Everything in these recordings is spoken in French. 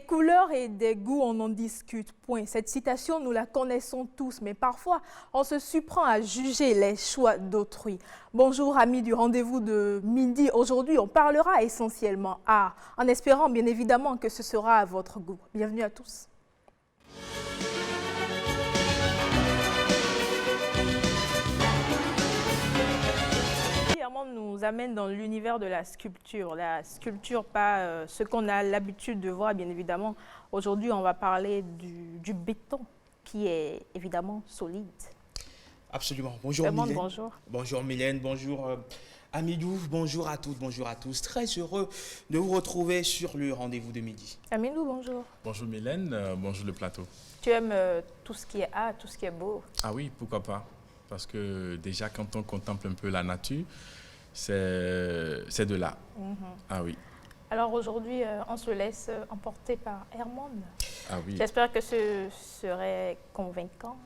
couleurs et des goûts, on en discute, point. Cette citation, nous la connaissons tous, mais parfois, on se surprend à juger les choix d'autrui. Bonjour, amis du rendez-vous de midi. Aujourd'hui, on parlera essentiellement art, en espérant bien évidemment que ce sera à votre goût. Bienvenue à tous. Nous amène dans l'univers de la sculpture. La sculpture, pas ce qu'on a l'habitude de voir, bien évidemment. Aujourd'hui, on va parler du béton, qui est évidemment solide. Absolument. Bonjour Mylène. Bonjour. Bonjour Mylène, bonjour Amidou, bonjour à toutes, bonjour à tous. Très heureux de vous retrouver sur le rendez-vous de midi. Amidou, bonjour. Bonjour Mylène, bonjour le plateau. Tu aimes tout ce qui est art, tout ce qui est beau? Ah oui, pourquoi pas. Parce que déjà, quand on contemple un peu la nature, c'est de là. Ah oui. Alors aujourd'hui, on se laisse emporter par Hermon. Ah oui. J'espère que ce serait convaincant.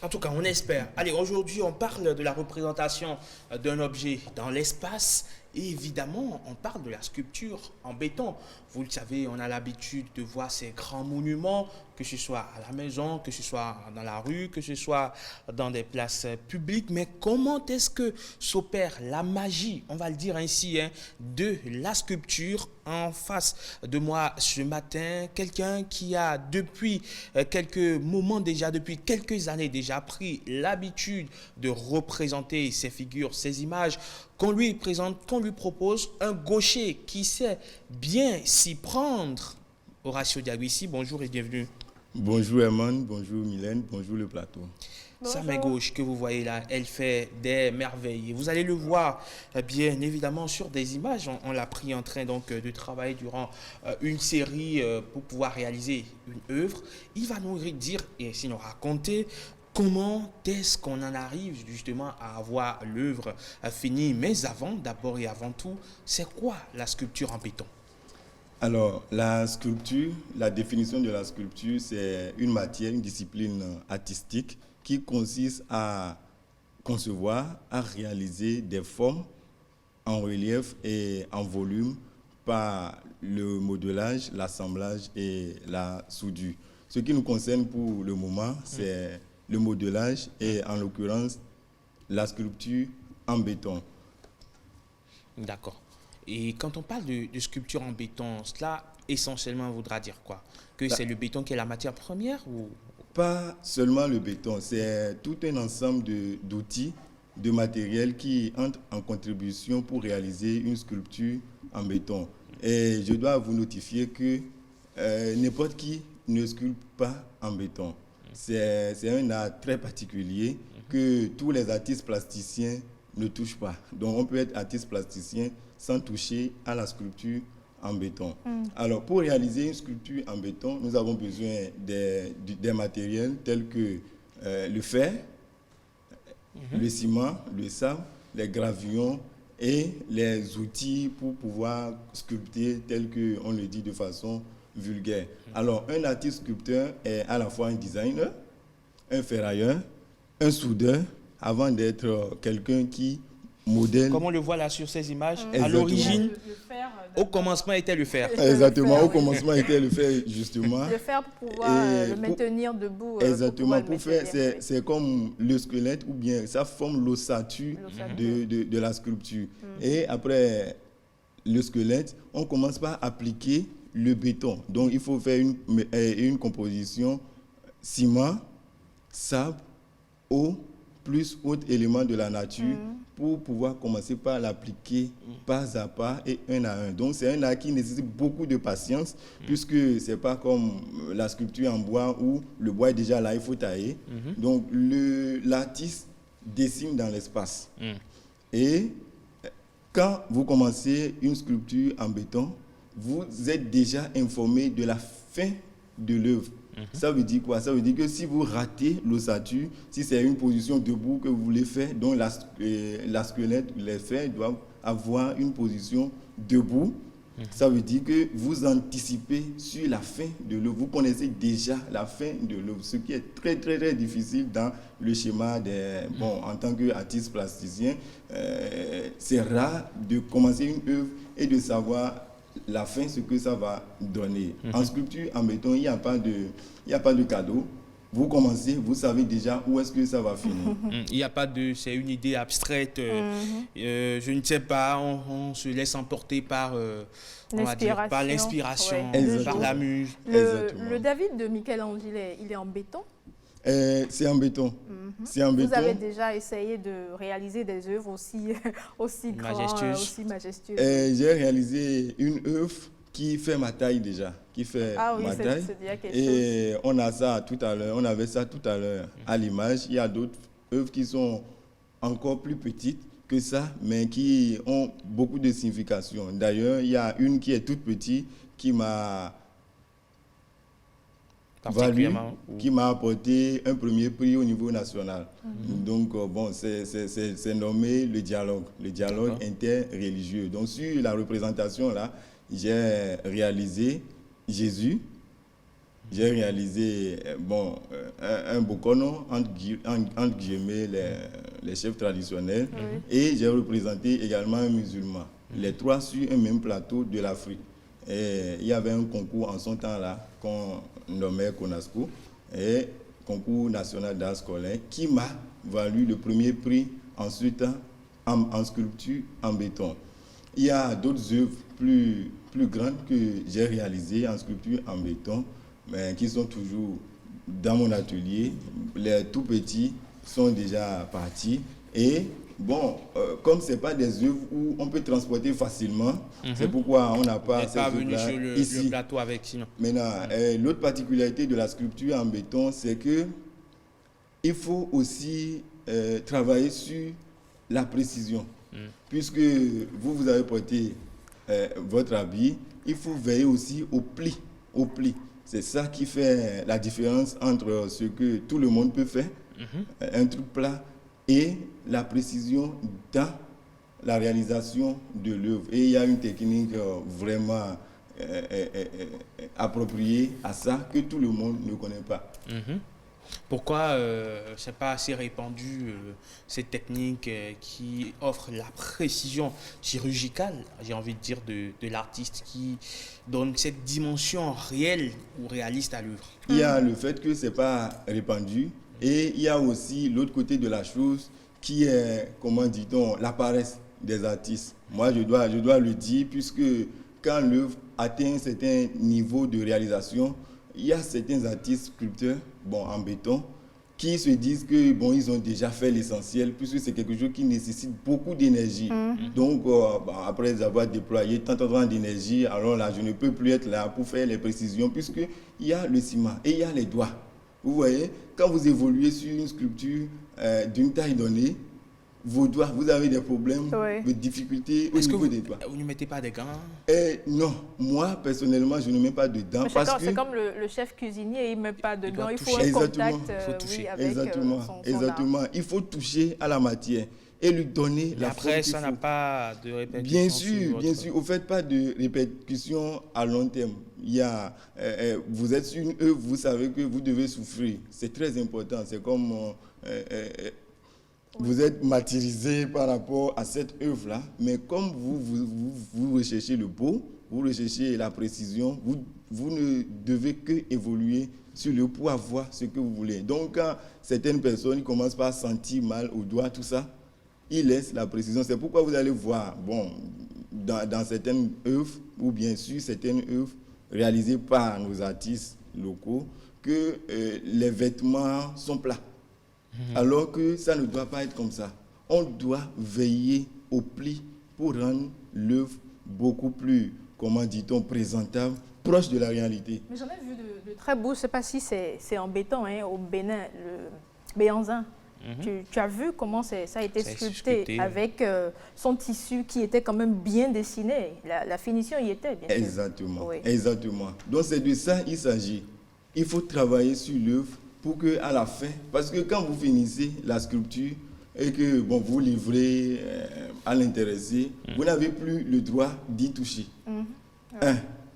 En tout cas, on espère. Allez, aujourd'hui, on parle de la représentation d'un objet dans l'espace. Et évidemment, on parle de la sculpture en béton. Vous le savez, on a l'habitude de voir ces grands monuments, que ce soit à la maison, que ce soit dans la rue, que ce soit dans des places publiques. Mais comment est-ce que s'opère la magie, on va le dire ainsi, de la sculpture? En face de moi ce matin, quelqu'un qui a depuis quelques moments déjà, depuis quelques années déjà, pris l'habitude de représenter ces figures, ces images qu'on lui présente, qu'on lui propose, un gaucher qui sait bien s'y prendre. Horacio Diaguissi, bonjour et bienvenue. Bonjour Herman, bonjour Mylène, bonjour le plateau. Sa main gauche que vous voyez là, elle fait des merveilles. Et vous allez le voir bien évidemment sur des images. On l'a pris en train donc de travailler durant une série pour pouvoir réaliser une œuvre. Il va nous dire et sinon raconter comment est-ce qu'on en arrive justement à avoir l'œuvre finie. Mais avant, d'abord et avant tout, c'est quoi la sculpture en béton? Alors, la sculpture, la définition de la sculpture, c'est une matière, une discipline artistique qui consiste à concevoir, à réaliser des formes en relief et en volume par le modelage, l'assemblage et la soudure. Ce qui nous concerne pour le moment, c'est le modelage et en l'occurrence la sculpture en béton. D'accord. Et quand on parle de sculpture en béton, cela essentiellement voudra dire quoi? Que c'est le béton qui est la matière première ou... Pas seulement le béton, c'est tout un ensemble d'outils, de matériel qui entrent en contribution pour réaliser une sculpture en béton. Et je dois vous notifier que n'importe qui ne sculpte pas en béton. C'est un art très particulier que tous les artistes plasticiens ne touchent pas. Donc on peut être artiste plasticien sans toucher à la sculpture en béton. Alors, pour réaliser une sculpture en béton, nous avons besoin des matériels tels que le fer, le ciment, le sable, les gravillons et les outils pour pouvoir sculpter tels qu'on le dit de façon vulgaire. Alors, un artiste sculpteur est à la fois un designer, un ferrailleur, un soudeur, avant d'être quelqu'un qui modèle. Comme on le voit là sur ces images, à l'origine, au commencement était le fer. Exactement, au commencement était le fer, justement. Le fer pour pouvoir le maintenir debout. Exactement, pour faire, c'est comme le squelette ou bien ça forme l'ossature de la sculpture. Et après le squelette, on commence par appliquer le béton. Donc il faut faire une composition ciment, sable, eau, plus autres éléments de la nature pour pouvoir commencer par l'appliquer pas à pas et un à un. Donc c'est un art qui nécessite beaucoup de patience puisque c'est pas comme la sculpture en bois où le bois est déjà là, il faut tailler. Donc l'artiste dessine dans l'espace. Et quand vous commencez une sculpture en béton, vous êtes déjà informé de la fin de l'œuvre. Ça veut dire quoi? Ça veut dire que si vous ratez l'ossature, si c'est une position debout que vous voulez faire, donc la squelette, les fers doivent avoir une position debout. Ça veut dire que vous anticipez sur la fin de l'œuvre. Vous connaissez déjà la fin de l'œuvre, ce qui est très, très, très difficile dans le schéma des... Bon, en tant qu'artiste plasticien, c'est rare de commencer une œuvre et de savoir la fin, ce que ça va donner. En sculpture, en béton, il n'y a pas de cadeau. Vous commencez, vous savez déjà où est-ce que ça va finir. Il n'y a pas de... C'est une idée abstraite. Je ne sais pas, on se laisse emporter par... on va dire, par l'inspiration, par la muse. Le David de Michel-Angelo, il est en béton? C'est en béton. C'est en béton. Vous avez déjà essayé de réaliser des œuvres aussi grandes, aussi majestueuses? J'ai réalisé une œuvre qui fait ma taille déjà, ma taille. C'est déjà quelque et chose. on a ça tout à l'heure, on avait ça tout à l'heure à l'image. Il y a d'autres œuvres qui sont encore plus petites que ça, mais qui ont beaucoup de signification. D'ailleurs, il y a une qui est toute petite qui m'a apporté un premier prix au niveau national. Donc, bon, c'est nommé le dialogue interreligieux. Donc, sur la représentation, là, j'ai réalisé Jésus, j'ai réalisé un bokono, entre guillemets, les chefs traditionnels, et j'ai représenté également un musulman. Les trois sur un même plateau de l'Afrique. Et il y avait un concours en son temps-là qu'on nommait CONASCO, et concours national d'art scolaire, qui m'a valu le premier prix ensuite en sculpture en béton. Il y a d'autres œuvres plus grandes que j'ai réalisées en sculpture en béton, mais qui sont toujours dans mon atelier. Les tout petits sont déjà partis. Et bon, comme ce n'est pas des œuvres où on peut transporter facilement, c'est pourquoi on n'a pas ces œuvres-là ici. Le plateau avec sinon. Maintenant, l'autre particularité de la sculpture en béton, c'est que il faut aussi travailler sur la précision. Puisque vous avez porté votre habit, il faut veiller aussi au pli. C'est ça qui fait la différence entre ce que tout le monde peut faire, un truc plat, et la précision dans la réalisation de l'œuvre. Et il y a une technique vraiment appropriée à ça que tout le monde ne connaît pas. Pourquoi ce n'est pas assez répandu, cette technique qui offre la précision chirurgicale, j'ai envie de dire, de l'artiste, qui donne cette dimension réelle ou réaliste à l'œuvre? Il y a le fait que ce n'est pas répandu, et il y a aussi l'autre côté de la chose qui est, comment dit-on, la paresse des artistes. Moi, je dois le dire, puisque quand l'œuvre atteint un certain niveau de réalisation, il y a certains artistes sculpteurs, en béton, qui se disent que ils ont déjà fait l'essentiel, puisque c'est quelque chose qui nécessite beaucoup d'énergie. Donc, après avoir déployé tant d'énergie, alors là, je ne peux plus être là pour faire les précisions, puisqu'il y a le ciment et il y a les doigts. Vous voyez, quand vous évoluez sur une sculpture d'une taille donnée, vos doigts, vous avez des problèmes, des difficultés au niveau des doigts. Vous ne mettez pas des gants? Non, moi personnellement, je ne mets pas de gants. C'est comme le chef cuisinier, il ne met pas de gants, il faut un contact avec exactement. Son il faut toucher à la matière et lui donner la forme. Après, ça n'a pas de répercussion. Bien sûr, vous ne faites pas de répercussion à long terme. Vous êtes sur une œuvre, vous savez que vous devez souffrir. C'est très important. C'est comme vous êtes martyrisé par rapport à cette œuvre-là, mais comme vous recherchez le beau, vous recherchez la précision, vous ne devez que évoluer sur le pour avoir ce que vous voulez. Donc, quand certaines personnes commencent par sentir mal au doigt, tout ça, ils laissent la précision. C'est pourquoi vous allez voir, dans certaines œuvres, ou bien sûr certaines œuvres réalisées par nos artistes locaux, que les vêtements sont plats. Alors que ça ne doit pas être comme ça. On doit veiller au pli pour rendre l'œuvre beaucoup plus, comment dit-on, présentable, proche de la réalité. Mais j'en ai vu de très beaux, je ne sais pas si c'est en béton, au Bénin, le Béanzin. Tu as vu comment ça a été sculpté avec son tissu qui était quand même bien dessiné. La finition y était, bien sûr. Exactement. Donc c'est de ça qu'il s'agit. Il faut travailler sur l'œuvre pour qu'à la fin, parce que quand vous finissez la sculpture et que vous livrez à l'intéressé, vous n'avez plus le droit d'y toucher.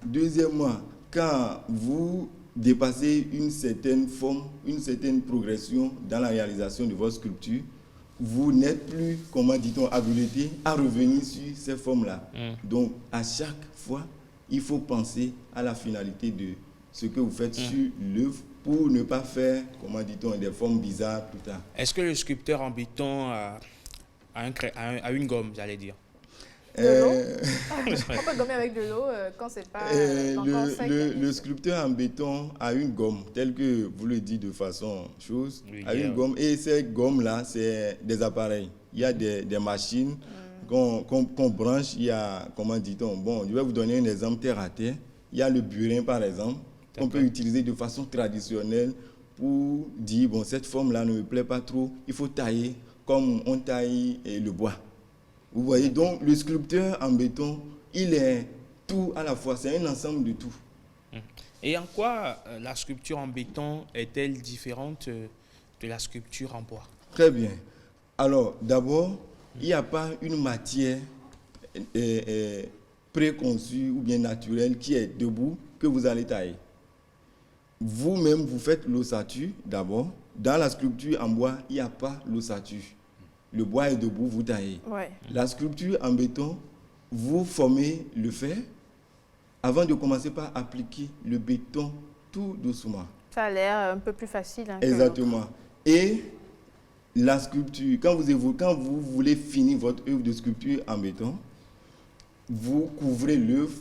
Deuxièmement, quand vous dépassez une certaine forme, une certaine progression dans la réalisation de votre sculpture, vous n'êtes plus, comment dit-on, habilité à revenir sur ces formes-là. Donc, à chaque fois, il faut penser à la finalité de ce que vous faites sur l'œuvre pour ne pas faire, comment dit-on, des formes bizarres plus tard. Est-ce que le sculpteur en béton a une gomme, j'allais dire? De l'eau. On peut gommer avec de l'eau quand c'est pas encore sec. Le sculpteur en béton a une gomme, telle que vous le dites de façon chose, a une gomme. Et ces gommes-là, c'est des appareils. Il y a des machines qu'on branche. Il y a, comment dit-on, bon, je vais vous donner un exemple terre à terre. Il y a le burin, par exemple, qu'on peut utiliser de façon traditionnelle pour dire, bon, cette forme-là ne me plaît pas trop, il faut tailler comme on taille le bois. Vous voyez, donc le sculpteur en béton, il est tout à la fois, c'est un ensemble de tout. Et en quoi la sculpture en béton est-elle différente de la sculpture en bois? Très bien. Alors, d'abord, il n'y a pas une matière préconçue ou bien naturelle qui est debout que vous allez tailler. Vous-même, vous faites l'ossature d'abord. Dans la sculpture en bois, il n'y a pas l'ossature. Le bois est debout, vous taillez. Ouais. La sculpture en béton, vous formez le fer avant de commencer par appliquer le béton tout doucement. Ça a l'air un peu plus facile. Hein, exactement. Et la sculpture, quand vous voulez finir votre œuvre de sculpture en béton, vous couvrez l'œuvre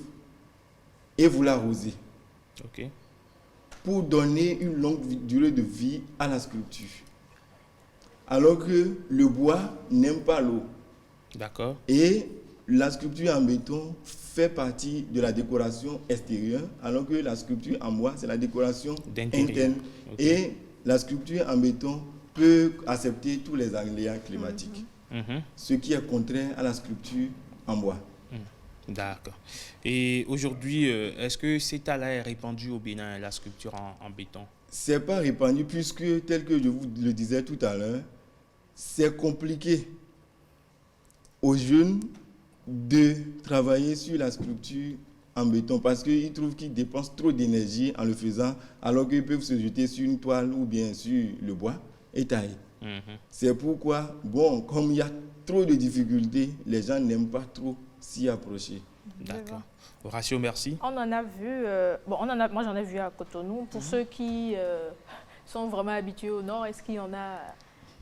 et vous l'arrosez. OK. Pour donner une longue durée de vie à la sculpture. Alors que le bois n'aime pas l'eau. D'accord. Et la sculpture en béton fait partie de la décoration extérieure, alors que la sculpture en bois, c'est la décoration interne. Okay. Et la sculpture en béton peut accepter tous les aléas climatiques, ce qui est contraire à la sculpture en bois. D'accord. Et aujourd'hui, est-ce que cet art-là est répandu au Bénin, la sculpture en béton? Ce n'est pas répandu puisque, tel que je vous le disais tout à l'heure, c'est compliqué aux jeunes de travailler sur la sculpture en béton parce qu'ils trouvent qu'ils dépensent trop d'énergie en le faisant alors qu'ils peuvent se jeter sur une toile ou bien sur le bois et tailler. C'est pourquoi, bon, comme il y a trop de difficultés, les gens n'aiment pas trop s'y approcher. D'accord. Horatio, merci. On en a vu, moi j'en ai vu à Cotonou. Pour ceux qui sont vraiment habitués au nord, est-ce qu'il y en a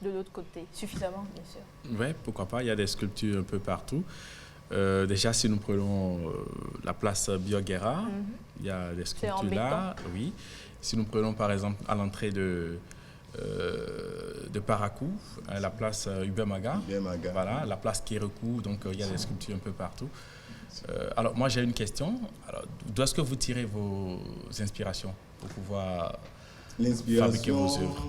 de l'autre côté? Suffisamment, bien sûr. Oui, pourquoi pas. Il y a des sculptures un peu partout. Déjà, si nous prenons la place Bioguera, il y a des sculptures là. Oui. Si nous prenons par exemple à l'entrée de Parakou, la place Ubemaga, voilà, la place Kérekou, donc il y a des sculptures un peu partout. Alors moi j'ai une question. D'où est-ce que vous tirez vos inspirations pour pouvoir fabriquer vos œuvres?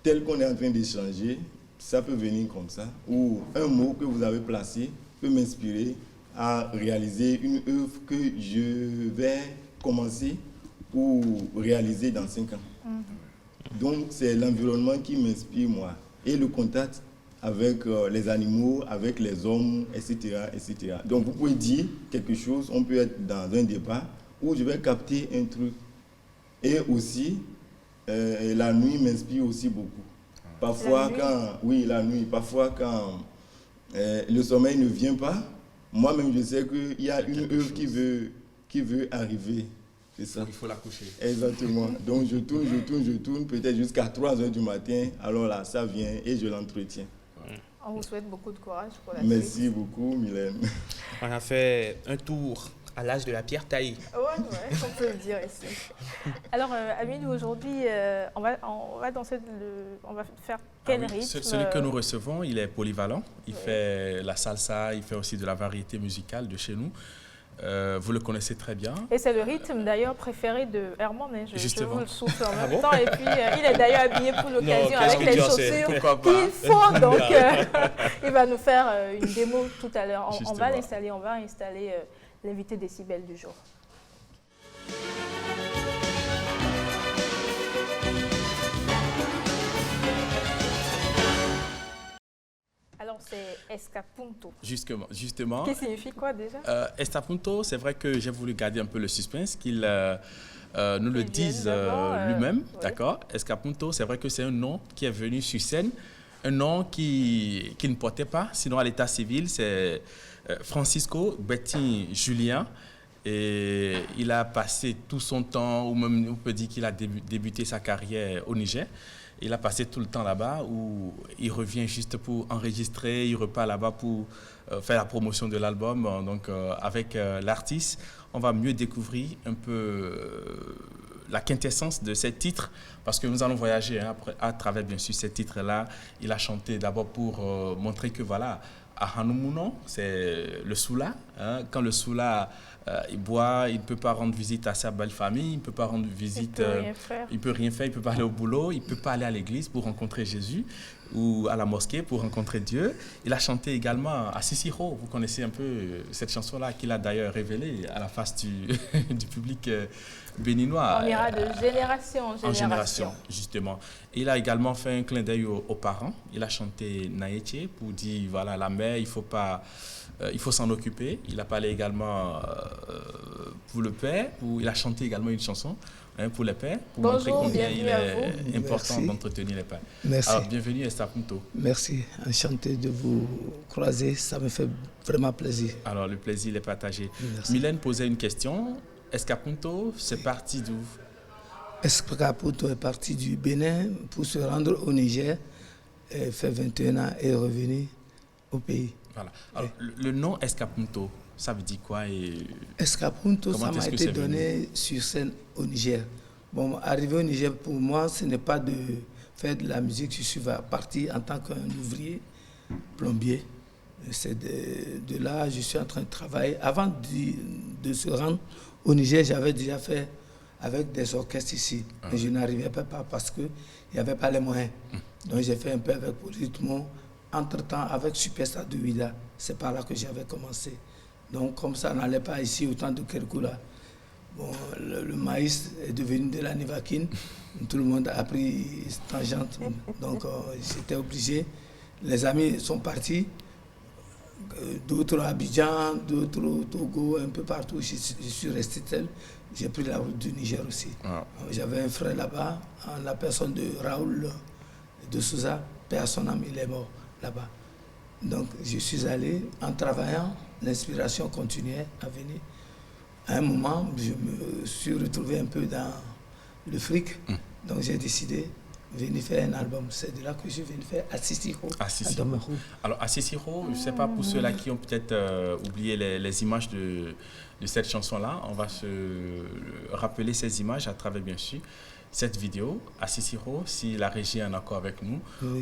Telle qu'on est en train d'échanger, ça peut venir comme ça, ou un mot que vous avez placé peut m'inspirer à réaliser une œuvre que je vais commencer ou réaliser dans 5 ans. Donc c'est l'environnement qui m'inspire moi et le contact avec les animaux, avec les hommes, etc., etc. Donc vous pouvez dire quelque chose, on peut être dans un débat où je vais capter un truc. Et aussi, la nuit m'inspire aussi beaucoup. Parfois la nuit, parfois quand le sommeil ne vient pas, moi-même je sais qu'il y a une œuvre qui veut arriver. C'est ça. Il faut la coucher. Exactement. Donc je tourne, peut-être jusqu'à 3 h du matin. Alors là, ça vient et je l'entretiens. On vous souhaite beaucoup de courage pour la suite. Merci beaucoup, Mylène. On a fait un tour à l'âge de la pierre taillée. Ouais, on peut le dire ici. Alors, Amine, aujourd'hui, on va faire quel rythme? Celui que nous recevons, il est polyvalent. Il fait la salsa, il fait aussi de la variété musicale de chez nous. Vous le connaissez très bien. Et c'est le rythme d'ailleurs préféré de Herman. Je vous le souffle en même temps. Bon? Et puis, il est d'ailleurs habillé pour l'occasion avec les chaussures qu'il faut. Donc, il va nous faire une démo tout à l'heure. On va installer l'invité décibel du jour. Alors, c'est Escapunto. Justement. Qui signifie quoi déjà? Escapunto, c'est vrai que j'ai voulu garder un peu le suspense, qu'il nous le dise lui-même. Oui. D'accord. Escapunto, c'est vrai que c'est un nom qui est venu sur scène, un nom qui ne portait pas, sinon à l'état civil, c'est Francisco Betty Julien. Et il a passé tout son temps, ou même on peut dire qu'il a débuté sa carrière au Niger. Il a passé tout le temps là-bas où il revient juste pour enregistrer, il repart là-bas pour faire la promotion de l'album. Donc avec l'artiste, on va mieux découvrir un peu la quintessence de ces titres parce que nous allons voyager à travers bien sûr ces titres-là. Il a chanté d'abord pour montrer que voilà, à Hanumuno, c'est le Soula. Quand le Soula il boit, il ne peut pas rendre visite à sa belle famille, il ne peut pas rendre visite, il peut rien faire, il ne peut pas aller au boulot, il ne peut pas aller à l'église pour rencontrer Jésus ou à la mosquée pour rencontrer Dieu. Il a chanté également à Sisiro, vous connaissez un peu cette chanson-là qu'il a d'ailleurs révélée à la face du public béninois. On ira de génération en génération. En génération, justement. Il a également fait un clin d'œil aux parents. Il a chanté Naïché pour dire, voilà, la mère, il faut s'en occuper. Il a parlé également pour le père. Il a chanté également une chanson pour les pères, pour montrer combien il est important d'entretenir les pères. Merci. Alors, bienvenue Esther Punto. Merci, enchanté de vous croiser. Ça me fait vraiment plaisir. Alors, le plaisir est partagé. Merci. Mylène posait une question. Escapunto, c'est parti d'où? Escapunto est parti du Bénin pour se rendre au Niger, fait 21 ans et est revenu au pays. Voilà. Alors, le nom Escapunto, ça veut dire quoi Escapunto, ça m'a été donné sur scène au Niger. Bon, arrivé au Niger, pour moi, ce n'est pas de faire de la musique. Je suis parti en tant qu'un ouvrier plombier. C'est de là, je suis en train de travailler. Avant de se rendre au Niger, j'avais déjà fait avec des orchestres ici. Mais je n'arrivais pas parce qu'il n'y avait pas les moyens. Donc j'ai fait un peu avec Polyrythmo. Entre-temps, avec Superstar de Ouida, c'est par là que j'avais commencé. Donc comme ça n'allait pas ici autant de Kerkoula. Bon, le maïs est devenu de la Nivaquine. Tout le monde a pris tangente. Donc j'étais obligé. Les amis sont partis. D'autres à Abidjan, d'autres au Togo, un peu partout. Je suis resté tel. J'ai pris la route du Niger aussi. J'avais un frère là-bas, en la personne de Raoul de Souza. Personne il est mort là-bas. Donc je suis allé, en travaillant, l'inspiration continuait à venir. À un moment, je me suis retrouvé un peu dans le fric. Donc j'ai décidé de venir faire un album. C'est de là que je viens de faire Assisiro. Alors Assisiro, je ne sais pas pour ceux-là qui ont peut-être oublié les images de cette chanson-là, on va se rappeler ces images à travers bien sûr cette vidéo. Assisiro, si la régie est en accord avec nous,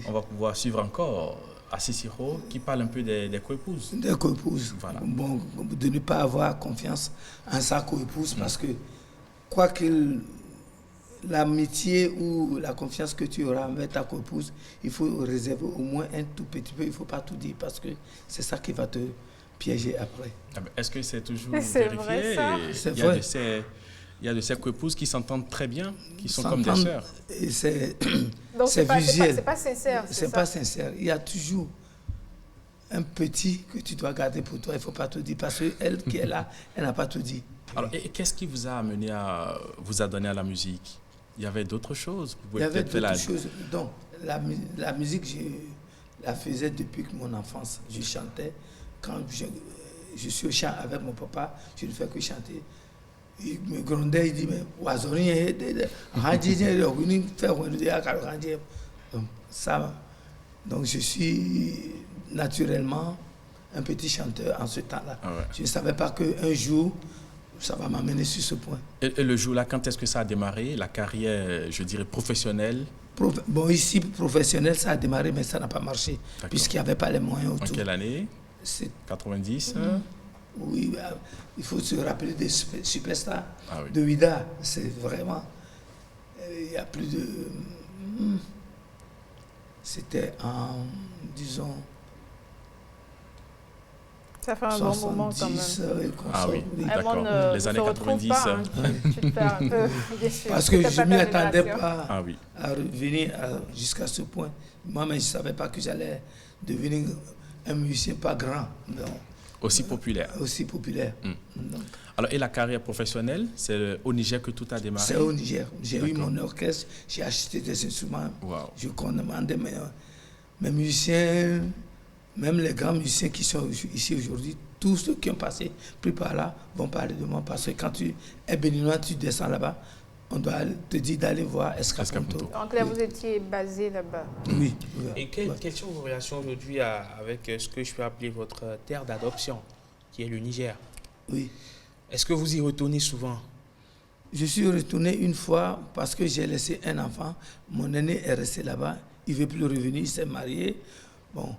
on va pouvoir suivre encore Assisiro qui parle un peu des coépouses. Des coépouses. Voilà. Bon, de ne pas avoir confiance en sa coépouse parce que quoi qu'il l'amitié ou la confiance que tu auras envers ta coépouse, il faut réserver au moins un tout petit peu. Il ne faut pas tout dire parce que c'est ça qui va te piéger après. Est-ce que c'est toujours vérifié? Vrai, ça. C'est vrai. Il y a de ces coépouses qui s'entendent très bien, qui sont comme des sœurs. Donc c'est visuel. C'est pas sincère. C'est pas sincère. Il y a toujours un petit que tu dois garder pour toi. Il ne faut pas tout dire parce qu'elle qui est là, elle n'a pas tout dit. Alors, et qu'est-ce qui vous a amené vous a donné à la musique? Il y avait d'autres choses. Il y avait d'autres choses. Donc, la musique, je la faisais depuis mon enfance. Je chantais. Quand je suis au chant avec mon papa, je ne fais que chanter. Il me grondait, il dit, mais donc je suis naturellement un petit chanteur en ce temps-là. Je ne savais pas qu'un jour, ça va m'amener sur ce point. Et le jour-là, quand est-ce que ça a démarré, la carrière, je dirais, professionnelle? Bon, ici, professionnel, ça a démarré, mais ça n'a pas marché, puisqu'il n'y avait pas les moyens autour. En quelle année? 90 Oui, il faut se rappeler des superstars de Ouida. C'est vraiment... Il y a plus de... C'était en, disons... Ça fait un bon moment quand même. Oui, d'accord. Les années 90. Pas, hein. Tu te perds un peu. Parce que je ne m'y attendais pas à revenir jusqu'à ce point. Moi-même, je ne savais pas que j'allais devenir un musicien pas grand. Donc, aussi populaire. Aussi populaire. Donc. Alors, et la carrière professionnelle, c'est au Niger que tout a démarré? C'est au Niger. J'ai eu mon orchestre, j'ai acheté des instruments. Je commandais mes musiciens. Même les grands musiciens qui sont ici aujourd'hui, tous ceux qui ont passé plus par là vont parler de moi parce que quand tu es béninois, tu descends là-bas, on doit te dire d'aller voir Escaponto. Donc là, vous étiez basé là-bas. Oui. Et quelles sont vos relations aujourd'hui avec ce que je peux appeler votre terre d'adoption, qui est le Niger? Oui. Est-ce que vous y retournez souvent? Je suis retourné une fois parce que j'ai laissé un enfant. Mon aîné est resté là-bas. Il ne veut plus revenir, il s'est marié. Bon,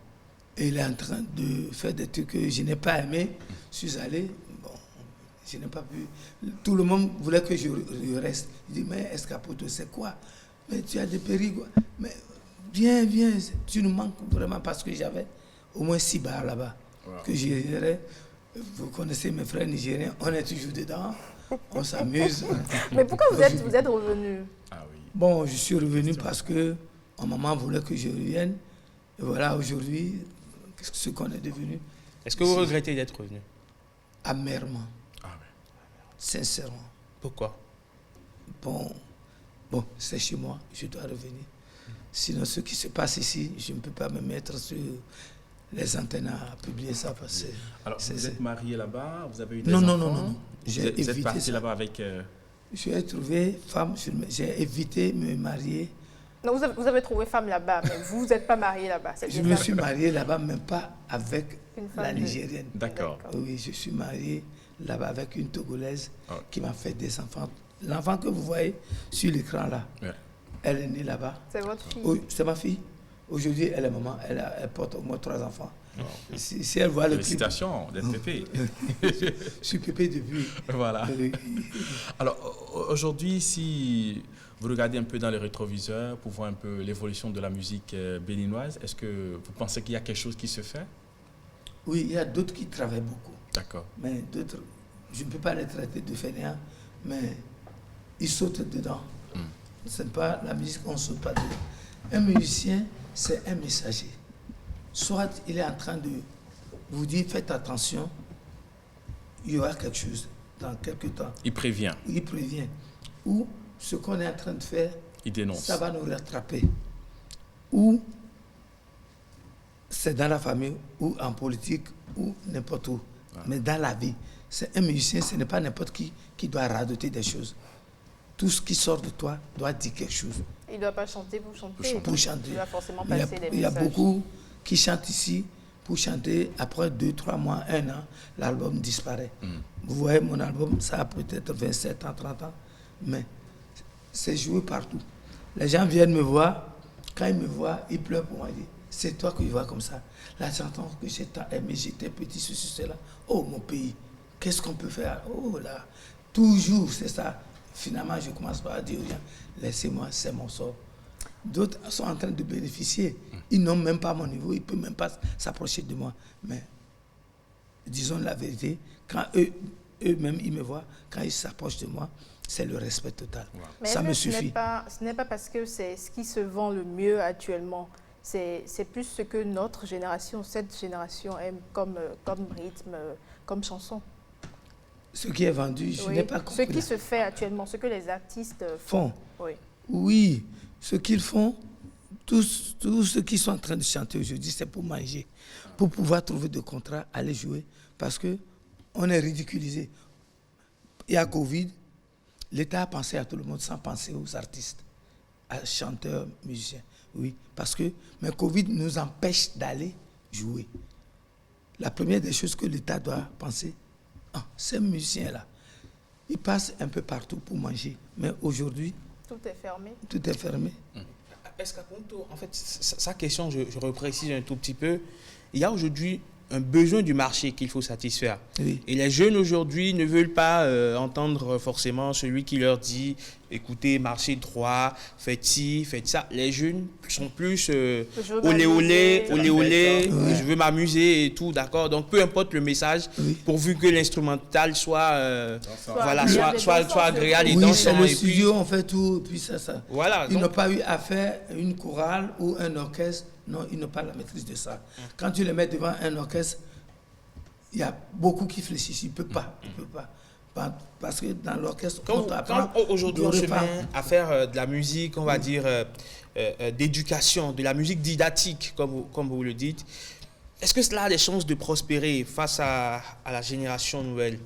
et il est en train de faire des trucs que je n'ai pas aimé. Je suis allé. Bon, je n'ai pas pu. Tout le monde voulait que je reste. Je dis, mais Escaponto, c'est quoi? Mais tu as des périls. Mais viens, tu nous manques vraiment parce que j'avais au moins 6 bars là-bas. Wow. Que je gérais. Vous connaissez mes frères nigériens, on est toujours dedans, on s'amuse. Mais pourquoi vous êtes revenu? Bon, je suis revenu parce que ma maman voulait que je revienne. Et voilà, aujourd'hui, ce qu'on est devenu. Est-ce que vous regrettez d'être revenu? Amèrement. Sincèrement. Pourquoi? Bon, c'est chez moi, je dois revenir. Sinon, ce qui se passe ici, je ne peux pas me mettre sur les antennes à publier ça. Parce que alors, vous êtes marié là-bas? Vous avez eu des enfants? Non. Vous êtes parti là-bas avec... J'ai trouvé femme, j'ai évité me marier. Non, vous avez trouvé femme là-bas, mais vous n'êtes pas marié là-bas. Je me suis marié là-bas, mais pas avec la Nigérienne. D'accord. Oui, je suis marié là-bas avec une Togolaise qui m'a fait des enfants. L'enfant que vous voyez sur l'écran là, elle est née là-bas. C'est votre fille? Oui, c'est ma fille. Aujourd'hui, elle est maman, elle porte au moins 3 enfants. Wow. Si elle voit le clip... Félicitations d'être pépé. Je suis pépé depuis. Voilà. Alors, aujourd'hui, si vous regardez un peu dans les rétroviseurs pour voir un peu l'évolution de la musique béninoise, est-ce que vous pensez qu'il y a quelque chose qui se fait? Oui, il y a d'autres qui travaillent beaucoup. D'accord. Mais d'autres, je ne peux pas les traiter de fainéants, mais ils sautent dedans. Ce n'est pas la musique, on ne saute pas dedans. Un musicien, c'est un messager. Soit il est en train de vous dire, faites attention, il y aura quelque chose dans quelques temps. Il prévient. Il prévient. Ou ce qu'on est en train de faire, il dénonce. Ça va nous rattraper. Ou c'est dans la famille, ou en politique, ou n'importe où. Mais dans la vie, c'est un musicien, ce n'est pas n'importe qui doit radoter des choses. Tout ce qui sort de toi doit dire quelque chose. Il ne doit pas chanter pour chanter. Pour chanter. Il doit forcément passer des messages. Il y a beaucoup qui chantent ici pour chanter. Après 2, 3 mois, 1 an, l'album disparaît. Vous voyez, mon album, ça a peut-être 27 ans, 30 ans, mais c'est joué partout. Les gens viennent me voir. Quand ils me voient, ils pleurent pour moi. Ils disent, c'est toi que je vois comme ça. La chanson que j'ai tant aimée, j'étais petit, ceci, cela. Oh, mon pays, qu'est-ce qu'on peut faire? Oh là, toujours, c'est ça. Finalement, je commence par dire aux gens, laissez-moi, c'est mon sort. D'autres sont en train de bénéficier. Ils n'ont même pas mon niveau, ils ne peuvent même pas s'approcher de moi. Mais disons la vérité, quand eux-mêmes, ils me voient, quand ils s'approchent de moi, c'est le respect total. Wow. Mais ça me suffit. Ce n'est pas parce que c'est ce qui se vend le mieux actuellement. C'est plus ce que notre génération, cette génération aime comme rythme, comme chanson. Ce qui est vendu, je n'ai pas compris. Ce qui se fait actuellement, ce que les artistes font. Oui, ce qu'ils font, tous ceux qui sont en train de chanter aujourd'hui, c'est pour manger, pour pouvoir trouver des contrats, aller jouer, parce qu'on est ridiculisé. Il y a Covid, l'État a pensé à tout le monde sans penser aux artistes, à chanteurs, musiciens. Oui, parce que mais Covid nous empêche d'aller jouer. La première des choses que l'État doit penser, ces musiciens-là, ils passent un peu partout pour manger. Mais aujourd'hui, tout est fermé. Tout est fermé. Escaponto, en fait, sa question, je reprécise un tout petit peu. Il y a aujourd'hui un besoin du marché qu'il faut satisfaire. Oui. Et les jeunes aujourd'hui ne veulent pas entendre forcément celui qui leur dit écoutez, marchez droit, faites ci, faites ça. Les jeunes sont plus olé, je veux m'amuser et tout, d'accord. Donc peu importe le message, pourvu que l'instrumental soit agréable et dansant. C'est le studio, on fait tout, puis ça. Voilà. Ils n'ont pas eu à faire une chorale ou un orchestre. Non, ils n'ont pas la maîtrise de ça. Quand tu les mets devant un orchestre, il y a beaucoup qui fléchissent. Ils ne peuvent pas. Parce que dans l'orchestre, quand aujourd'hui on se met à faire de la musique, on va dire, d'éducation, de la musique didactique, comme vous le dites, Est-ce que cela a des chances de prospérer face à la génération nouvelle?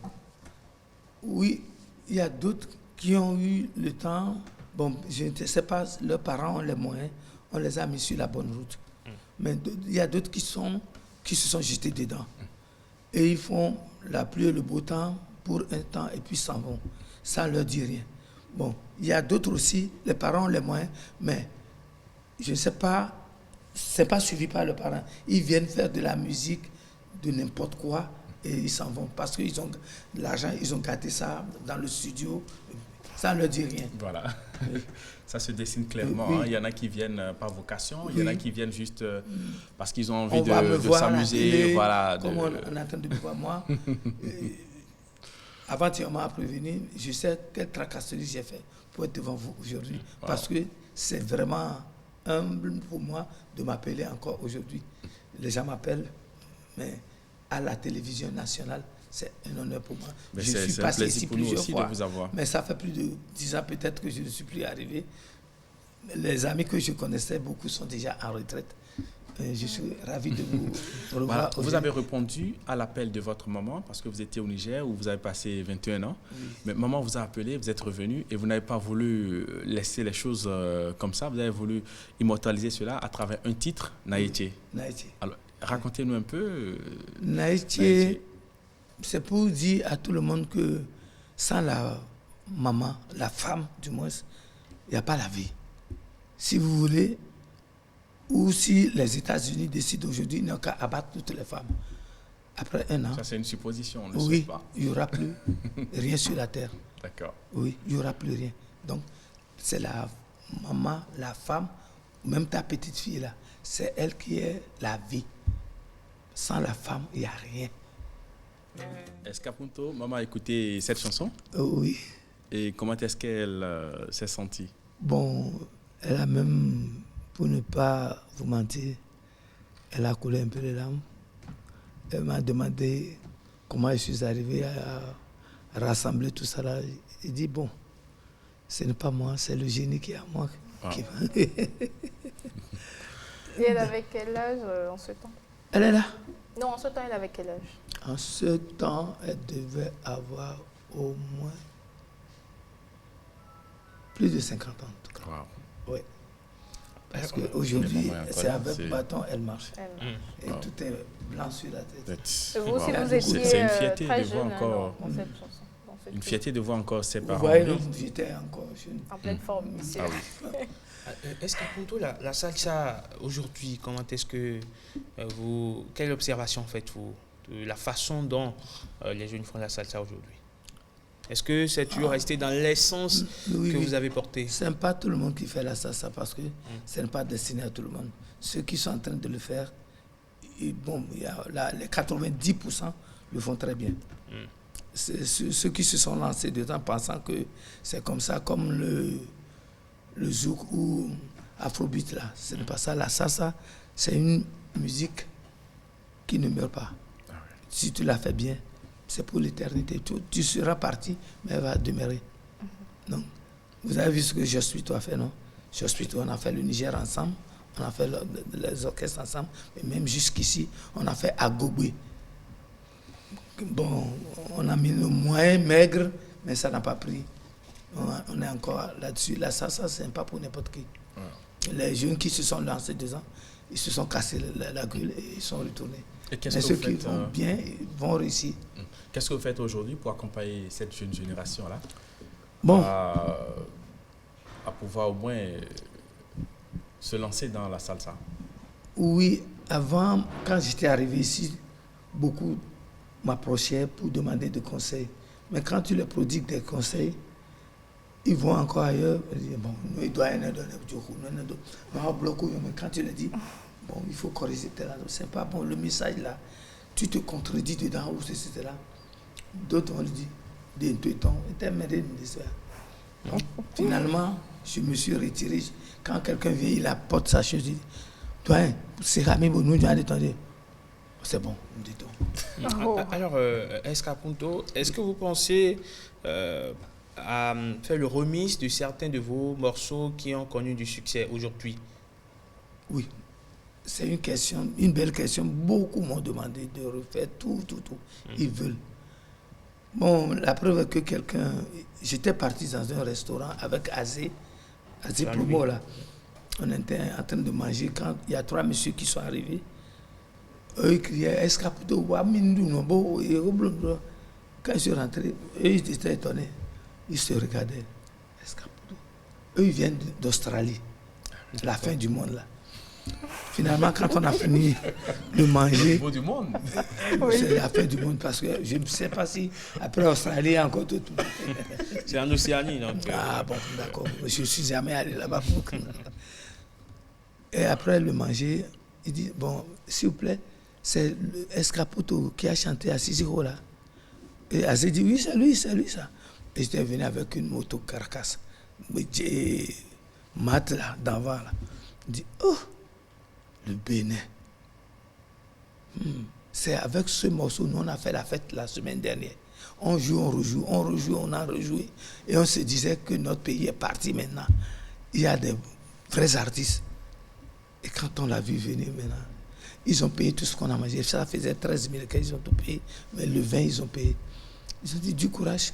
Oui, il y a d'autres qui ont eu le temps. Bon, je ne sais pas, leurs parents ont les moyens, on les a mis sur la bonne route. Mais il y a d'autres qui se sont jetés dedans. Et ils font la pluie et le beau temps pour un temps et puis s'en vont. Ça ne leur dit rien. Bon, il y a d'autres aussi, les parents ont les moyens, mais je ne sais pas, ce n'est pas suivi par les parents. Ils viennent faire de la musique, de n'importe quoi, et ils s'en vont. Parce qu'ils ont de l'argent, ils ont gâté ça dans le studio, ça ne leur dit rien. Voilà. Ça se dessine clairement. Oui. Hein. Il y en a qui viennent par vocation, il y en a qui viennent juste parce qu'ils ont envie On va me de voir à la s'amuser. télé, Voilà, comme on est en train de me voir moi. Avant-hier, on m'a prévenu, je sais quelle tracasserie j'ai fait pour être devant vous aujourd'hui. Wow. Parce que c'est vraiment humble pour moi de m'appeler encore aujourd'hui. Les gens m'appellent, mais à la télévision nationale, c'est un honneur pour moi. Mais je suis c'est un passé plaisir ici pour nous plusieurs aussi fois, de vous avoir. mais ça fait plus de 10 ans peut-être que je ne suis plus arrivé. Les amis que je connaissais, beaucoup sont déjà en retraite. Je suis ravi de vous revoir. Voilà. Vous avez répondu à l'appel de votre maman parce que vous étiez au Niger où vous avez passé 21 ans. Oui. Mais maman vous a appelé, vous êtes revenu et vous n'avez pas voulu laisser les choses comme ça. Vous avez voulu immortaliser cela à travers un titre, Naïtié. Naïtié. Alors, racontez-nous un peu. Naïtié, c'est pour dire à tout le monde que sans la maman, la femme du moins, il n'y a pas la vie. Si vous voulez, ou si les États-Unis décident aujourd'hui, ils n'ont qu'à abattre toutes les femmes. Après un an, Ça, c'est une supposition, on ne le oui, sait pas. il n'y aura plus rien sur la terre. D'accord. Oui, il n'y aura plus rien. Donc, c'est la maman, la femme, même ta petite fille là, c'est elle qui est la vie. Sans la femme, il n'y a rien. Est-ce qu'Apunto, maman a écouté cette chanson Oui. et comment est-ce qu'elle s'est sentie? Bon, elle a même, pour ne pas vous mentir, elle a coulé un peu les larmes. Elle m'a demandé comment je suis arrivé à rassembler tout ça là. Il dit, bon, ce n'est pas moi, c'est le génie qui est à moi. Wow. Et elle avait quel âge en ce temps? Elle est là. Non, en ce temps, elle avait quel âge? En ce temps, elle devait avoir au moins plus de 50 ans en tout cas. Wow. Oui. Parce qu'aujourd'hui, Les mamans c'est incroyables, avec c'est- bâton, elle marche. Elle. Et tout est blanc sur la tête. Et vous aussi, Wow. vous étiez C'est une fierté très de voir jeune encore, dans cette chanson. Dans cette une chanson. fierté de voir encore ses Vous parents. voyez, oui. j'étais encore jeune. En pleine forme ici. Ah oui. Est-ce qu'Apunto, la salsa, aujourd'hui, comment est-ce que quelle observation faites-vous de la façon dont les jeunes font la salsa aujourd'hui? Est-ce que c'est toujours resté dans l'essence Oui, que oui. vous avez portée? Ce n'est pas tout le monde qui fait la salsa parce que ce n'est pas destiné à tout le monde. Ceux qui sont en train de le faire, bon, il y a les 90% le font très bien. C'est ceux qui se sont lancés dedans pensant que c'est comme ça, comme le zouk ou afrobeat là. Ce n'est pas ça. La salsa, c'est une musique qui ne meurt pas. Si tu la fais bien, c'est pour l'éternité. Tu seras parti, mais elle va demeurer. Donc, vous avez vu ce que Je suis toi fait, non? Je suis toi, on a fait le Niger ensemble, on a fait les orchestres ensemble, et même jusqu'ici, on a fait Agogwe. Bon, on a mis le moyen maigre, mais ça n'a pas pris. On est encore là-dessus. La salsa, c'est pas pour n'importe qui. Les jeunes qui se sont lancés dedans, ils se sont cassés la gueule et ils sont retournés. Et Mais qu'est-ce que ceux vous qui faites, vont bien, ils vont réussir. Qu'est-ce que vous faites aujourd'hui pour accompagner cette jeune génération-là Bon, à pouvoir au moins se lancer dans la salsa? oui, avant, quand j'étais arrivé ici, beaucoup m'approchaient pour demander des conseils. Mais quand tu leur prodigues des conseils, ils vont encore ailleurs. Ils disent, bon, nous, il doit y en avoir mais quand tu leur dis, bon, il faut corriger tel endroit, c'est pas bon, le message là, tu te contredis dedans, ou c'est là. D'autres vont le dire, des tétons, finalement, je me suis retiré. Quand quelqu'un vient, il apporte sa chose, il dit, toi, c'est Rami, nous, c'est bon, dit-on. Oh. Alors, est-ce que vous pensez à faire le remix de certains de vos morceaux qui ont connu du succès aujourd'hui? Oui. c'est une belle question. Beaucoup m'ont demandé de refaire tout. Ils veulent. Bon, la preuve est que j'étais parti dans un restaurant avec Azé Plomo, là. On était en train de manger quand il y a 3 messieurs qui sont arrivés. Eux, ils criaient Escaputo, Wamindunobo. Quand je suis rentré, eux, ils étaient étonnés. Ils se regardaient. Escaputo. Eux, ils viennent d'Australie. La fin du monde, là. Finalement, quand on a fini de manger, du monde. C'est la fin du monde parce que je ne sais pas si après Australie, il y a encore tout. C'est en Océanie, donc. Ah bon, d'accord. Je ne suis jamais allé là-bas. Et après le manger, il dit, bon, s'il vous plaît, c'est Escaputo qui a chanté à Sisiro là. Et Azé dit, oui, c'est lui, ça. Et j'étais venu avec une moto carcasse. Mat là, d'avant là. Il dit, oh, le Bénin. C'est avec ce morceau, nous on a fait la fête la semaine dernière. On joue, on rejoue, on a rejoué. Et on se disait que notre pays est parti maintenant. Il y a des vrais artistes. Et quand on l'a vu venir maintenant, ils ont payé tout ce qu'on a mangé. Ça faisait 13 000 qu'ils ont tout payé. Mais le vin, ils ont payé. Ils ont dit, du courage,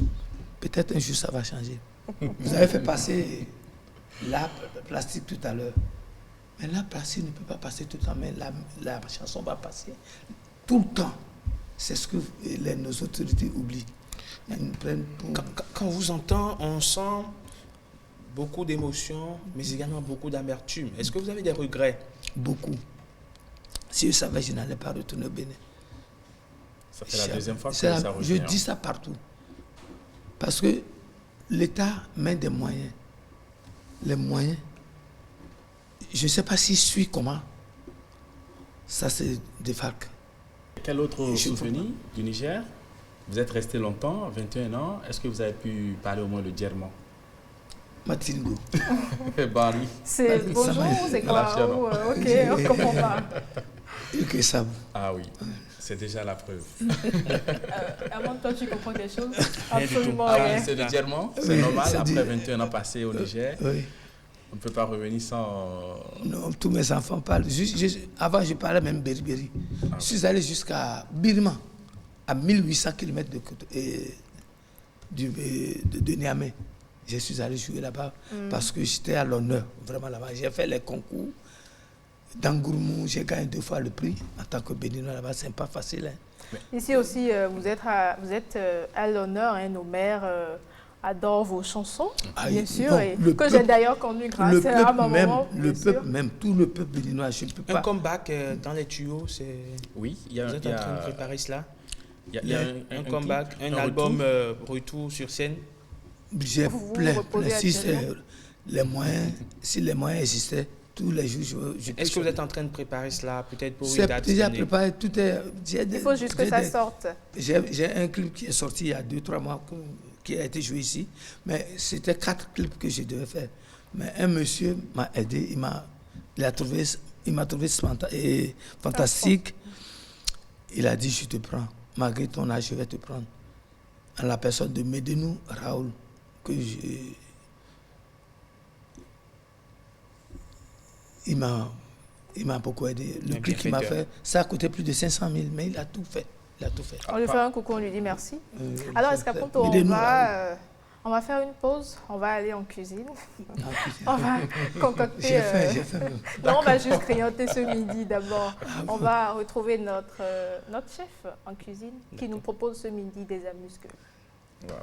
peut-être un jour ça va changer. Vous avez fait passer la plastique tout à l'heure. Mais la plastique ne peut pas passer tout le temps, mais la chanson va passer tout le temps. C'est ce que nos autorités oublient. Ils nous prennent pour... Quand on vous entend, on sent beaucoup d'émotions, mais également beaucoup d'amertume. Est-ce que vous avez des regrets? Beaucoup. Si je savais, je n'allais pas retourner au Bénin. Ça fait la deuxième fois que ça revient. Je dis ça partout. Parce que l'État met des moyens. Les moyens, je ne sais pas s'il suit comment. Ça, c'est des FARC. Quel autre souvenir du Niger? Vous êtes resté longtemps, 21 ans. Est-ce que vous avez pu parler au moins le djerman? Matingo. Bari. C'est bonjour, c'est quoi? Ok, on comprend pas. Ah oui, c'est déjà la preuve. Avant toi, tu comprends quelque chose? Absolument rien. C'est le djerman, c'est normal. Après 21 ans passés au Niger, on ne peut pas revenir sans... Non, tous mes enfants parlent. Avant, je parlais même berberi. Je suis allé jusqu'à Birman, à 1800 km de Niamey. Je suis allé jouer là-bas parce que j'étais à l'honneur, vraiment là-bas. J'ai fait les concours. Dans Gourmou, j'ai gagné 2 fois le prix. En tant que béninois là-bas, c'est pas facile. Hein. Ici aussi, vous êtes à l'honneur. Hein, nos mères adorent vos chansons, bien sûr, bon, et que j'ai d'ailleurs connu grâce à ma maman. Le peuple même, tout le peuple béninois, je ne peux pas... Un comeback dans les tuyaux, c'est... Oui, vous êtes en train de préparer cela? Il y a un comeback, un album retour sur scène? J'ai plein. Si les moyens existaient, tous les jours, je Est-ce que vous êtes en train de préparer cela, peut-être pour une date? C'est déjà préparé, tout est... Il faut juste que ça sorte. J'ai un clip qui est sorti il y a 2-3 mois, qui a été joué ici, mais c'était 4 clips que je devais faire. Mais un monsieur m'a aidé, il m'a trouvé fantastique. Il a dit, je te prends. Malgré ton âge, je vais te prendre. En la personne de Medenou Raoul, il m'a beaucoup aidé. Le clip qu'il m'a fait, ça a coûté plus de 500 000, mais il a tout fait. On lui fait un coucou, on lui dit merci. Alors, Escaputo, on va faire une pause, on va aller en cuisine. On va concocter... J'ai fait. Non, on va juste grignoter ce midi d'abord. On va retrouver notre chef en cuisine qui nous propose ce midi des amuse-gueules. Wow.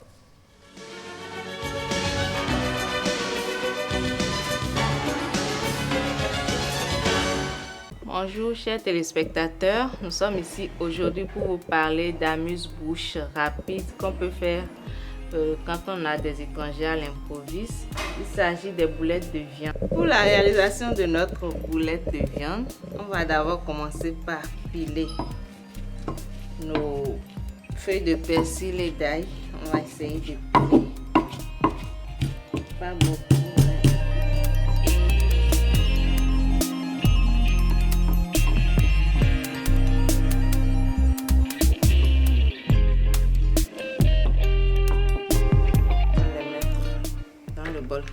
Bonjour chers téléspectateurs, nous sommes ici aujourd'hui pour vous parler d'amuse-bouche rapide qu'on peut faire quand on a des étrangers à l'improviste. Il s'agit des boulettes de viande. Pour la réalisation de notre boulette de viande, on va d'abord commencer par piler nos feuilles de persil et d'ail. On va essayer de piler. Pas beaucoup.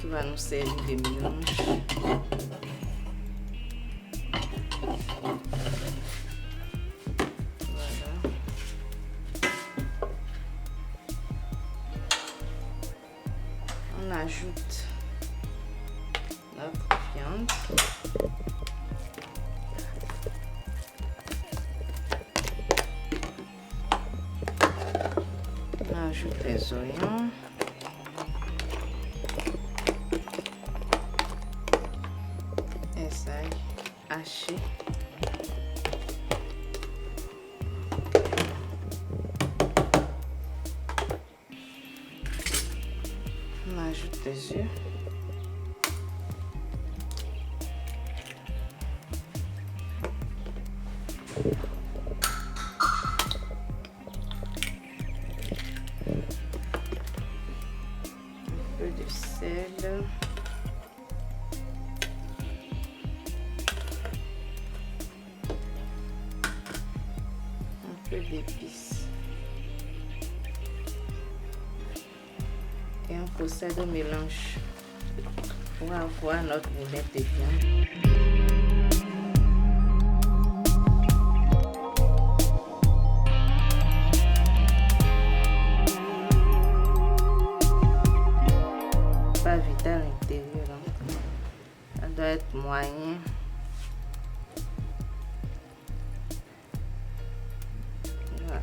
Qui va nous servir de mélange. ajoute notre viande. On ajoute les oignons. Les ail hachés. On ajoute les œufs. Un peu de sel. Un peu d'épices. Et on procède au mélange pour avoir notre boulette de viande. Pas vite à l'intérieur, hein. Ça doit être moyen. Voilà.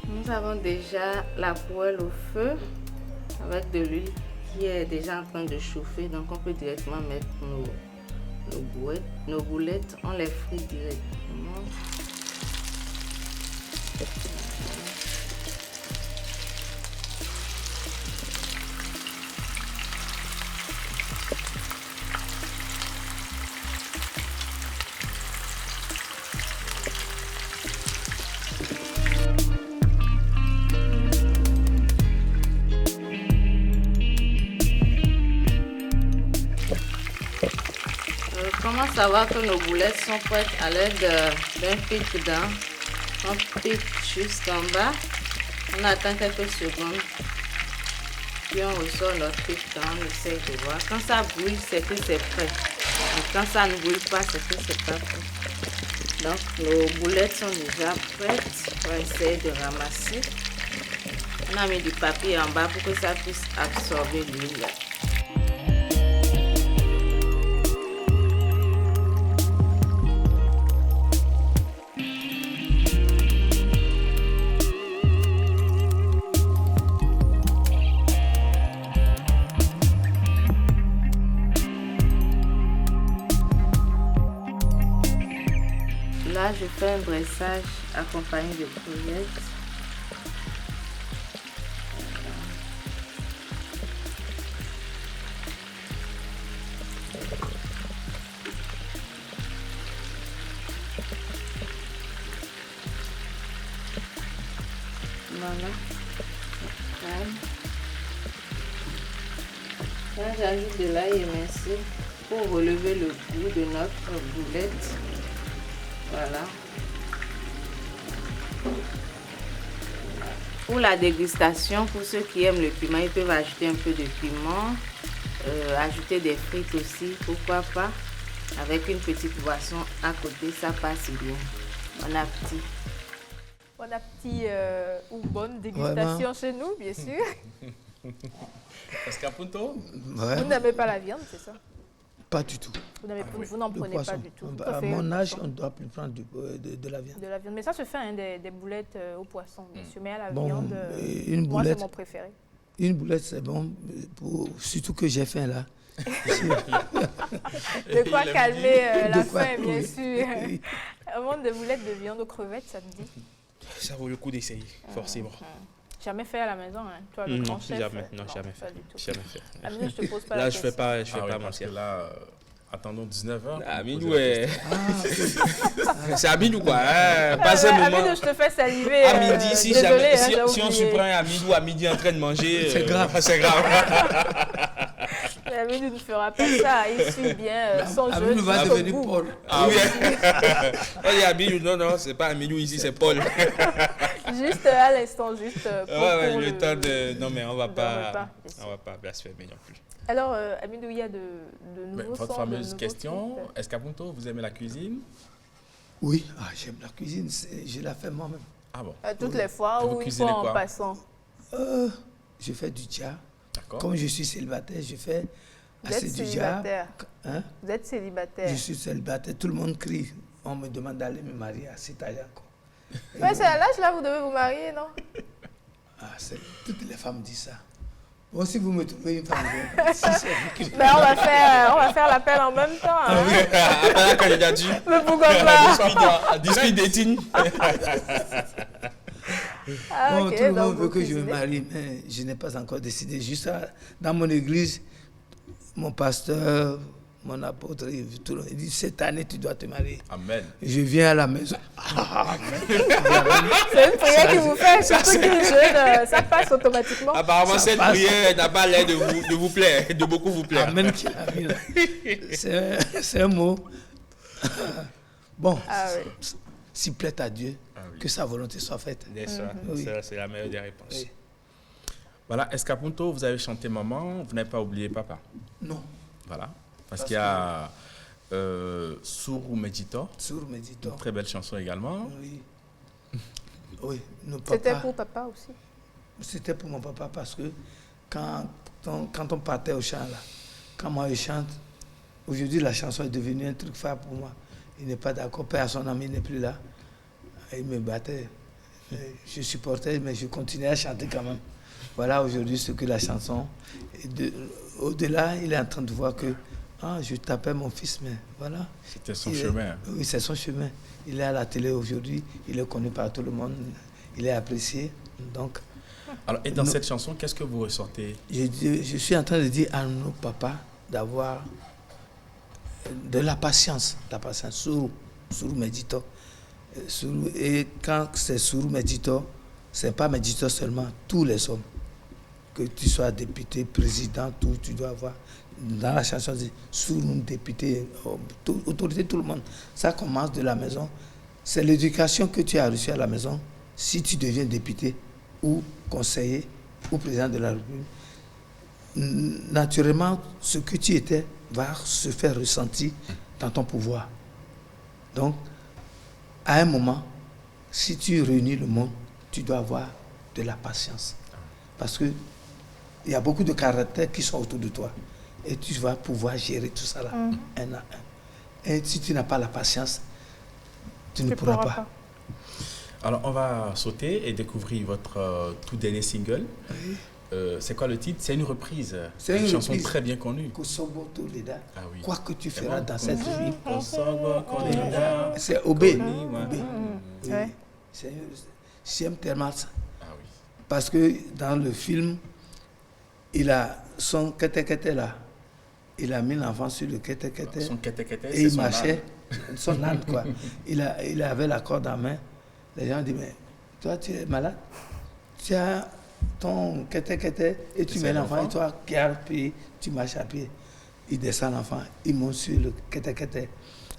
Nous avons déjà la poêle au feu avec de l'huile qui est déjà en train de chauffer. Donc on peut directement mettre nos boulettes. On les frit directement. Comment savoir que nos boulettes sont prêtes à l'aide d'un pic-dent? On pique jusqu'en bas, on attend quelques secondes, puis on ressort notre pic-dent, on essaie de voir. Quand ça brûle, c'est que c'est prêt. Et quand ça ne brûle pas, c'est que c'est pas prêt. Donc nos boulettes sont déjà prêtes. On va essayer de ramasser. On a mis du papier en bas pour que ça puisse absorber l'huile. Là, je fais un dressage accompagné de crevettes. Voilà. Là, j'ajoute de l'ail émincé pour relever le goût de notre boulette. Voilà. Pour la dégustation, pour ceux qui aiment le piment, ils peuvent ajouter un peu de piment, ajouter des frites aussi, pourquoi pas. Avec une petite boisson à côté, ça passe bien. Bon appétit. Bon appétit ou bonne dégustation chez nous, bien sûr. Escapunto? Vous n'aimez pas la viande, c'est ça? Pas du tout. Vous n'en prenez pas du tout. À mon âge, on ne doit plus prendre de la viande. De la viande. Mais ça se fait, hein, des boulettes au poisson, bien sûr. Mais à la viande, une moi, boulette, c'est mon préféré. Une boulette, c'est bon, surtout que j'ai faim là. De quoi calmer la faim, bien sûr. Un monde de boulettes de viande aux crevettes, ça me dit? Ça vaut le coup d'essayer, forcément. Jamais fait à la maison, hein? Toi, le grand chef? Jamais fait. Pas du tout. Jamais fait. À la maison, je te pose pas là, la je question. fais pas parce mentir. que là, Attendons 19h. Amidou, c'est Amidou quoi. Pas un moment. Amidou, je te fais saliver. À midi, si on oublié. surprend Amidou à midi en train de manger, c'est grave. C'est grave. Amidou ne fera pas ça. Il suit bien son jeu. Amidou va devenir Paul. Ah oui. On dit Amidou, non, c'est pas Amidou ici, c'est Paul. Juste à l'instant, juste pour, Ouais, pour le temps de. Non, mais on va repas, pas blasphémer non plus. Alors, Amidou, il y a de nouveaux Votre sons, fameuse de question, nouveaux trucs. Escapunto, vous aimez la cuisine? Oui, j'aime la cuisine, je la fais moi-même. Ah bon? Toutes les fois Et vous ou une cuisinez fois en quoi? passant? Je fais du dja. D'accord. Comme je suis célibataire, je fais Vous êtes assez du dja. célibataire. Hein? Vous êtes célibataire. Je suis célibataire, tout le monde crie. On me demande d'aller me marier à cet âge encore. Ouais, c'est à l'âge là, vous devez vous marier, non? Toutes les femmes disent ça. Bon, si vous me trouvez une femme, si c'est vous qui... Ben, on va faire l'appel en même temps. Hein. Après la candidature, Mais pourquoi pas? dispute d'étine. Ah, Bon, ok, tout le donc monde vous veut que je me cuisinez. marie, mais je n'ai pas encore décidé. Juste dans mon église, mon pasteur, mon apôtre, il dit, cette année, tu dois te marier. Amen. Je viens à la maison. C'est une prière qui vous fait, surtout qu'une jeune, ça passe automatiquement. Apparemment, Ça cette passe. prière n'a pas l'air de vous plaire, de beaucoup vous plaire. Amen qui l'a mis là. C'est un mot. Bon, Ah oui. s'il plaît à Dieu, Ah oui. que sa volonté soit faite. Bien sûr, Oui. c'est la meilleure des réponses. Oui. Voilà, Escapunto, vous avez chanté Maman, vous n'avez pas oublié Papa. Non, Voilà. Parce qu'il y a Suru Medjito, sur méditant. très belle chanson également. Oui. Oui, nos C'était papas. pour papa aussi. C'était pour mon papa parce que quand on partait au chant, là, quand moi je chante, aujourd'hui la chanson est devenue un truc phare pour moi. Il n'est pas d'accord, père à son ami, il n'est plus là. Il me battait. Je supportais, mais je continuais à chanter quand même. Voilà aujourd'hui ce que la chanson. Au-delà, il est en train de voir que je tapais mon fils, mais voilà. C'était son chemin. Oui, c'est son chemin. Il est à la télé aujourd'hui, il est connu par tout le monde, il est apprécié. Donc, Alors, et dans cette chanson, qu'est-ce que vous ressortez? je suis en train de dire à nos papas d'avoir de la patience, Suru Medjito. Et quand c'est Suru Medjito, c'est pas Medjito seulement, tous les hommes. Que tu sois député, président, tout, tu dois avoir. Dans la chanson, c'est Suru député, autorité, tout le monde. Ça commence de la maison. C'est l'éducation que tu as reçue à la maison. Si tu deviens député ou conseiller ou président de la République, naturellement, ce que tu étais va se faire ressentir dans ton pouvoir. Donc, à un moment, si tu réunis le monde, tu dois avoir de la patience. Parce qu'il y a beaucoup de caractères qui sont autour de toi. Et tu vas pouvoir gérer tout ça là, un à un. Et si tu n'as pas la patience, tu ne pourras pas. Alors, on va sauter et découvrir votre tout dernier single. Oui. C'est quoi le titre? C'est une reprise. C'est une chanson reprise. très bien connue. Kosovo Toleda, Ah oui. quoi que tu C'est feras bon. dans cette vie, Kosovo, Koleda. c'est OB. Ouais. Oui. Ouais. J'aime tellement ça. Ah oui. Parce que dans le film, il a son kete-kete là. Il a mis l'enfant sur le kete-kete. Son kete-kete, Et c'est il son marchait, âne. son âne quoi. Il avait la corde en main. Les gens disent, mais toi tu es malade. Tu as ton kete-kete et tu c'est mets l'enfant l'enfant? et toi qui as pied, tu marches à pied. Il descend l'enfant, il monte sur le kete-kete.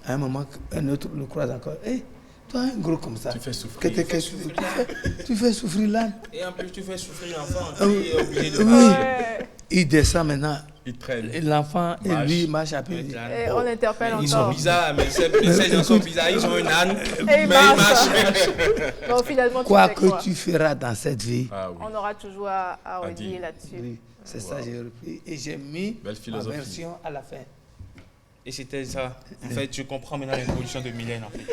À un moment, un autre le croise encore. Hé, toi un gros comme ça. Tu fais souffrir. Kete-kete, tu fais souffrir l'âne. Et en plus, tu fais souffrir l'enfant. Ah oui. Tu es obligé de Oui. Ouais. Il descend maintenant. Il traîne. Et l'enfant et Marche. lui marche à pied. Et on l'interpelle Ils sont encore. bizarres, mais ces gens sont bizarres. Ils ont une âne, Et mais il ils marche. marchent. Donc finalement, tu Quoi fais que quoi? tu feras dans cette vie, Ah oui. On aura toujours à À redire dire. là-dessus. oui, c'est ça j'ai repris. Et j'ai mis Belle ma philosophie. version à la fin. Et c'était ça. En fait, je comprends maintenant l'évolution de Mylène. En fait.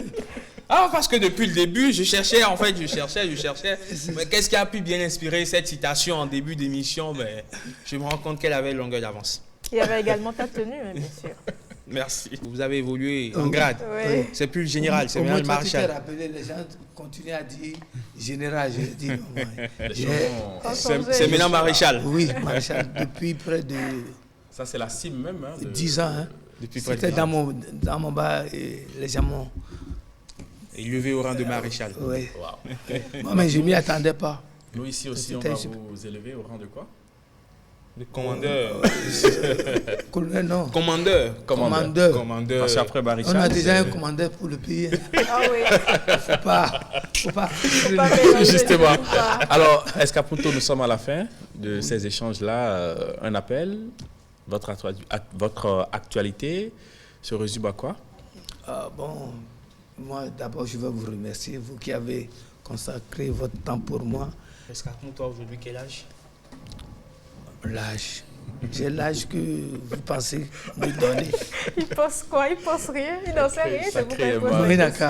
Ah, parce que depuis le début, je cherchais. Mais qu'est-ce qui a pu bien inspirer cette citation en début d'émission? Ben, je me rends compte qu'elle avait une longueur d'avance. Il y avait également ta tenue, hein, bien sûr. Merci. Vous avez évolué en grade. Oui. C'est plus le général, c'est Au moins, maintenant le toi, tu t'es maréchal. rappelé, les gens continuent à dire général. Je dis non, ouais. Les J'ai- chansons- C'est maintenant maréchal. Oui, maréchal, depuis près de Ça, c'est la cime même. Hein, 10 ans. Hein. C'était dans mon bar et les gens m'ont élevé au rang de maréchal. Oui. Wow. Moi, mais je ne m'y attendais pas. Nous ici aussi, on va vous élever au rang de quoi? Le commandeur. Colonel, non. Commandeur. Parce qu'après maréchal, on a déjà un commandeur pour le pays. Ah oui. Faut pas Justement. Alors, Escapunto, nous sommes à la fin de ces échanges-là. Un appel, votre actualité se résume à quoi? Bon, moi d'abord je veux vous remercier, vous qui avez consacré votre temps pour moi. Escapunto, aujourd'hui, quel âge? L'âge. J'ai l'âge que vous pensez me donner. Il pense quoi? Il pense rien? Il n'en sait rien? C'est vous qui avez posé Non, la question.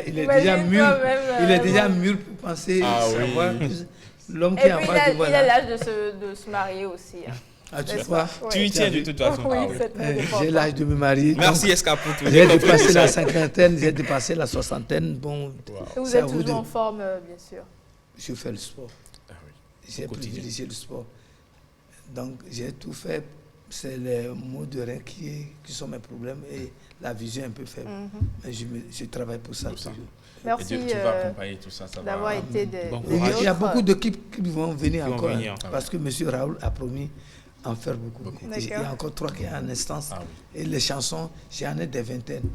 il est déjà mûr. Il est déjà mûr pour penser savoir l'homme qui est en face de moi. Il a l'âge de se marier aussi. Hein. Ah, tu vois? Tu y tiens de toute façon. Oui, j'ai l'âge de me marier. Merci Escapunto. J'ai dépassé la cinquantaine, j'ai dépassé la soixantaine. Bon, vous êtes toujours en forme, bien sûr. Je fais le sport. J'ai privilégié le sport. Donc, j'ai tout fait. C'est les maux de rein qui sont mes problèmes et la vision un peu faible. Mais je travaille pour ça toujours. Merci tu vas accompagner tout ça, d'avoir été il y a beaucoup d'équipes qui vont venir encore. Parce que M. Raoul a promis en faire beaucoup. Il y a encore 3 qui sont en instance. Et les chansons, j'en ai des vingtaines.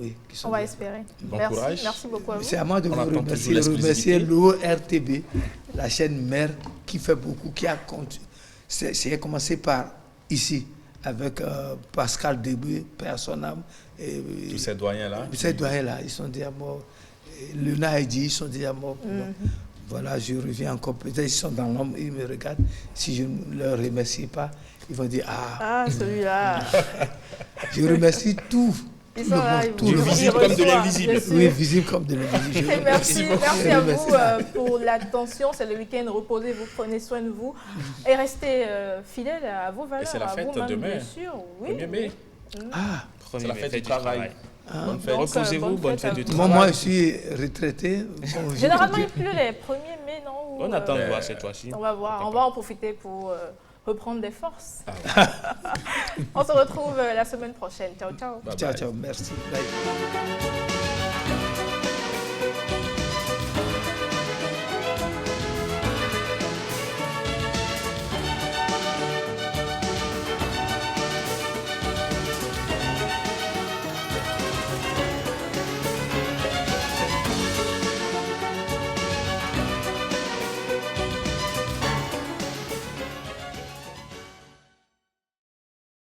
Oui, on va espérer. Bon courage. Merci beaucoup à vous. C'est à moi de vous remercier l'ORTB, la chaîne mère qui fait beaucoup, qui a commencé par ici, avec Pascal Début, Père son âme. Tous ces doyens-là. Ces doyens-là, ils sont déjà morts. Le Naïdi, ils sont déjà morts. Voilà, je reviens encore. Peut-être ils sont dans l'ombre, ils me regardent. Si je ne leur remercie pas, ils vont dire ah celui-là. Je remercie tout. Ils sont là, du visible comme de l'invisible. Oui, visible comme de l'invisible. Merci à vous pour l'attention. C'est le week-end, reposez, vous prenez soin de vous et restez fidèles à vos valeurs. Et c'est la fête demain, bien sûr. Oui. 1er mai. C'est la fête du travail. Bonne fête. Reposez-vous, bonne fête du travail. Moi, je suis retraité. Généralement, il pleut les 1er mai, non? On attend de voir cette fois-ci. On va voir. On va en profiter pour reprendre des forces. On se retrouve la semaine prochaine. Ciao, ciao. Ciao, ciao. Merci. Bye.